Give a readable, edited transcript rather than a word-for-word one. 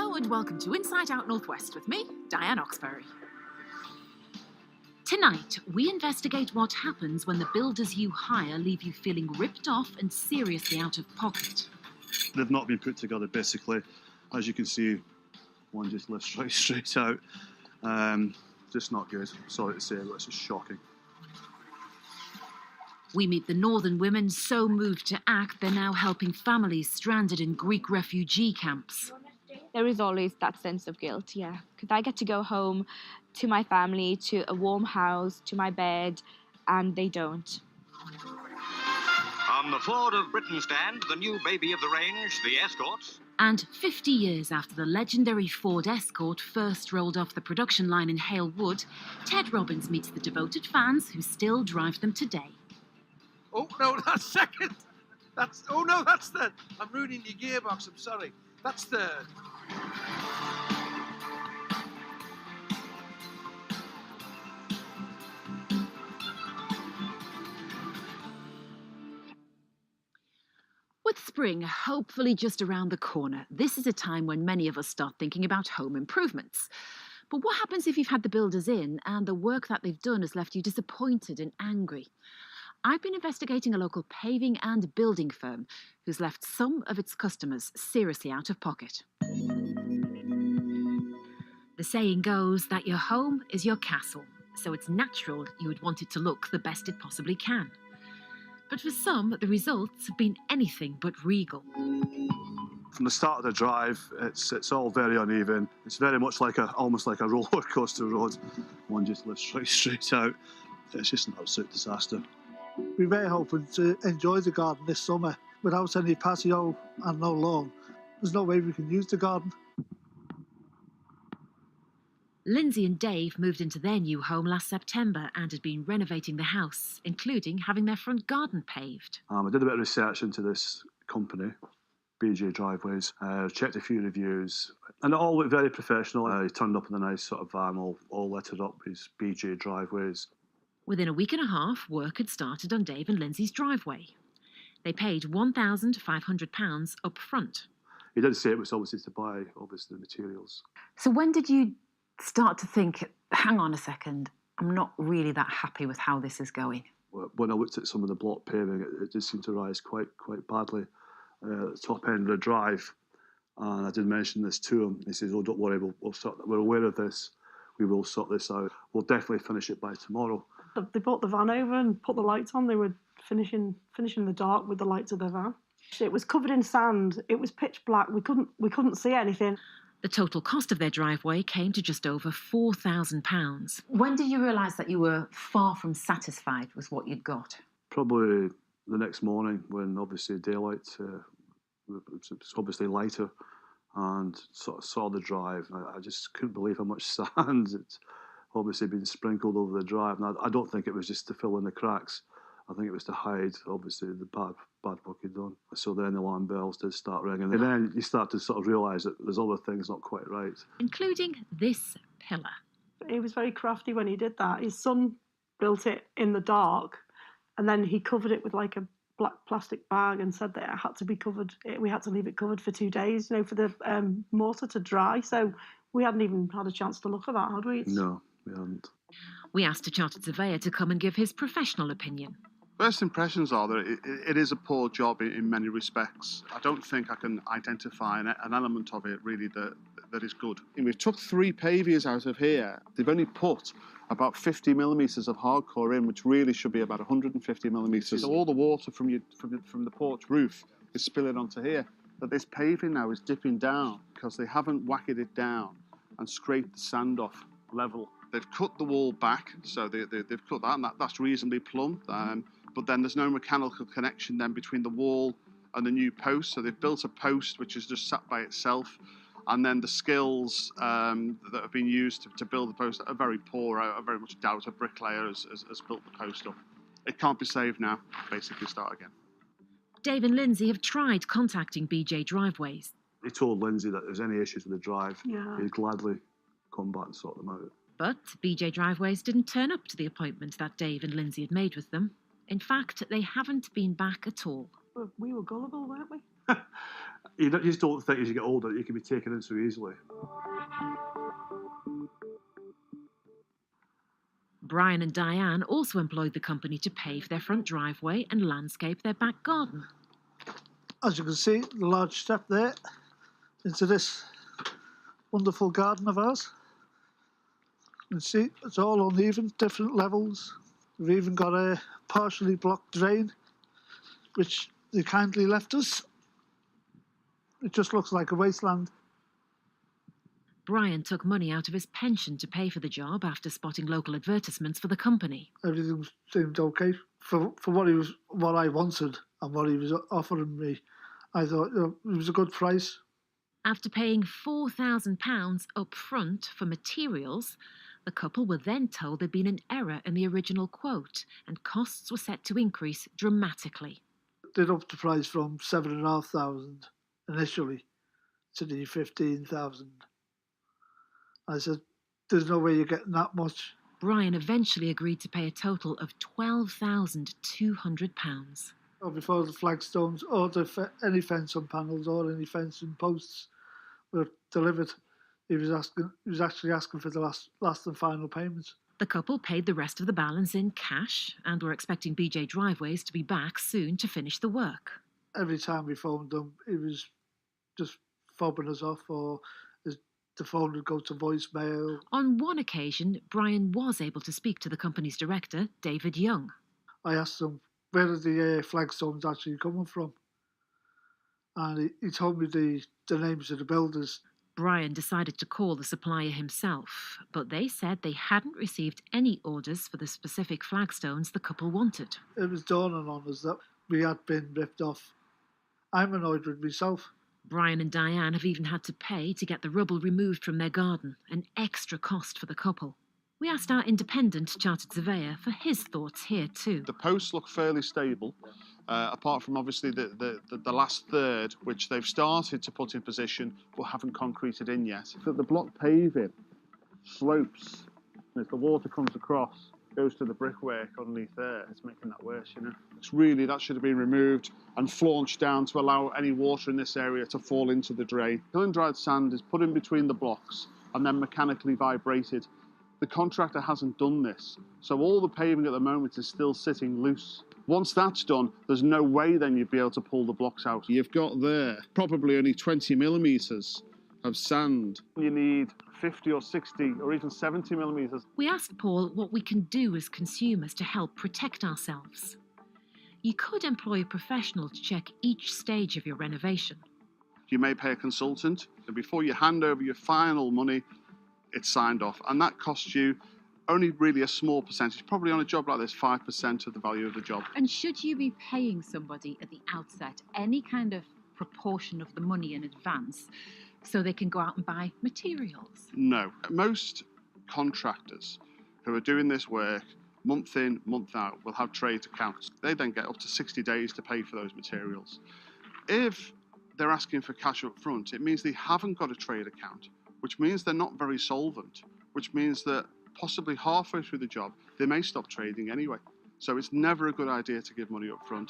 Hello and welcome to Inside Out Northwest with me, Diane Oxbury. Tonight, we investigate what happens when the builders you hire leave you feeling ripped off and seriously out of pocket. They've not been put together, basically. As you can see, one just lifts right straight out. Just not good. Sorry to say, but it's just shocking. We meet the northern women so moved to act, they're now helping families stranded in Greek refugee camps. There is always that sense of guilt, yeah, because I get to go home to my family, to a warm house, to my bed, and they don't. On the Ford of Britain stand, the new baby of the range, the Escort. And 50 years after the legendary Ford Escort first rolled off the production line in Hale Wood, Ted Robbins meets the devoted fans who still drive them today. Oh, no, that's second. Oh, no, that's third. I'm ruining your gearbox, I'm sorry. That's third. With spring hopefully just around the corner, this is a time when many of us start thinking about home improvements. But what happens if you've had the builders in and the work that they've done has left you disappointed and angry? I've been investigating a local paving and building firm who's left some of its customers seriously out of pocket. The saying goes that your home is your castle, so it's natural you would want it to look the best it possibly can. But for some, the results have been anything but regal. From the start of the drive, it's all very uneven. It's very much almost like a roller coaster road. One just lifts right straight out. It's just an absolute disaster. We're very hoping to enjoy the garden this summer without any patio and no lawn. There's no way we can use the garden. Lindsay and Dave moved into their new home last September and had been renovating the house, including having their front garden paved. I did a bit of research into this company, BJ Driveways, checked a few reviews, and it all looked very professional. He turned up in a nice sort of van, all lettered up with BJ Driveways. Within a week and a half, work had started on Dave and Lindsay's driveway. They paid £1,500 up front. He did say it was obviously to buy, the materials. So when did you start to think, hang on a second, I'm not really that happy with how this is going? When I looked at some of the block paving, it did seem to rise quite badly at the top end of the drive. And I did mention this to him. He says, "Oh, don't worry, we'll sort that. We're aware of this. We will sort this out. We'll definitely finish it by tomorrow." They brought the van over and put the lights on. They were finishing in the dark with the lights of the van. It was covered in sand. It was pitch black. We couldn't see anything. The total cost of their driveway came to just over £4,000. When did you realise that you were far from satisfied with what you'd got? Probably the next morning, when obviously daylight was obviously lighter, and sort of saw the drive. I just couldn't believe how much sand it's obviously been sprinkled over the drive. And I don't think it was just to fill in the cracks. I think it was to hide, obviously, the bad work he'd done. So then the alarm bells did start ringing. And then you start to sort of realise that there's other things not quite right. Including this pillar. He was very crafty when he did that. His son built it in the dark, and then he covered it with like a black plastic bag and said that it had to be covered. We had to leave it covered for 2 days, for the mortar to dry. So we hadn't even had a chance to look at that, had we? No, we hadn't. We asked a chartered surveyor to come and give his professional opinion. First impressions are that it is a poor job in many respects. I don't think I can identify an element of it really that is good. And we've took 3 paviers out of here. They've only put about 50 millimetres of hardcore in, which really should be about 150 millimetres. So all the water from the porch roof is spilling onto here. But this paving now is dipping down because they haven't whacked it down and scraped the sand off level. They've cut the wall back, so they've cut that, and that's reasonably plumb. But then there's no mechanical connection then between the wall and the new post. So they've built a post which is just sat by itself. And then the skills that have been used to build the post are very poor. I very much doubt a bricklayer has built the post up. It can't be saved now. Basically start again. Dave and Lindsay have tried contacting BJ Driveways. He told Lindsay that if there's any issues with the drive, Yeah. he'd gladly come back and sort them out. But BJ Driveways didn't turn up to the appointment that Dave and Lindsay had made with them. In fact, they haven't been back at all. We were gullible, weren't we? You just don't think as you get older that you can be taken in so easily. Brian and Diane also employed the company to pave their front driveway and landscape their back garden. As you can see, the large step there into this wonderful garden of ours. You can see it's all uneven, different levels. We've even got a partially blocked drain, which they kindly left us. It just looks like a wasteland. Brian took money out of his pension to pay for the job after spotting local advertisements for the company. Everything seemed okay for what I wanted and what he was offering me. I thought it was a good price. After paying £4,000 up front for materials, the couple were then told there'd been an error in the original quote and costs were set to increase dramatically. Did up the price from 7,500 initially to the 15,000. I said, there's no way you're getting that much. Brian eventually agreed to pay a total of £12,200. Before the flagstones or any fencing panels or any fencing posts were delivered, he was actually asking for the last and final payments. The couple paid the rest of the balance in cash and were expecting BJ Driveways to be back soon to finish the work. Every time we phoned him, he was just fobbing us off, or the phone would go to voicemail. On one occasion, Brian was able to speak to the company's director, David Young. I asked him, where are the flagstones actually coming from? And he told me the names of the builders. Brian decided to call the supplier himself, but they said they hadn't received any orders for the specific flagstones the couple wanted. It was dawning on us that we had been ripped off. I'm annoyed with myself. Brian and Diane have even had to pay to get the rubble removed from their garden, an extra cost for the couple. We asked our independent chartered surveyor for his thoughts here too. The posts look fairly stable, apart from obviously the last third, which they've started to put in position but haven't concreted in yet. So the block paving slopes, and as the water comes across, goes to the brickwork underneath there. It's making that worse, you know. That should have been removed and flaunched down to allow any water in this area to fall into the drain. Kiln-dried sand is put in between the blocks and then mechanically vibrated. The contractor hasn't done this, so all the paving at the moment is still sitting loose. Once that's done, there's no way then you'd be able to pull the blocks out. You've got there probably only 20 millimetres of sand. You need 50 or 60 or even 70 millimetres. We asked Paul what we can do as consumers to help protect ourselves. You could employ a professional to check each stage of your renovation. You may pay a consultant, and before you hand over your final money, it's signed off, and that costs you only really a small percentage, probably on a job like this, 5% of the value of the job. And should you be paying somebody at the outset any kind of proportion of the money in advance so they can go out and buy materials? No. Most contractors who are doing this work month in, month out will have trade accounts. They then get up to 60 days to pay for those materials. If they're asking for cash up front, it means they haven't got a trade account, which means they're not very solvent, which means that possibly halfway through the job, they may stop trading anyway. So it's never a good idea to give money up front.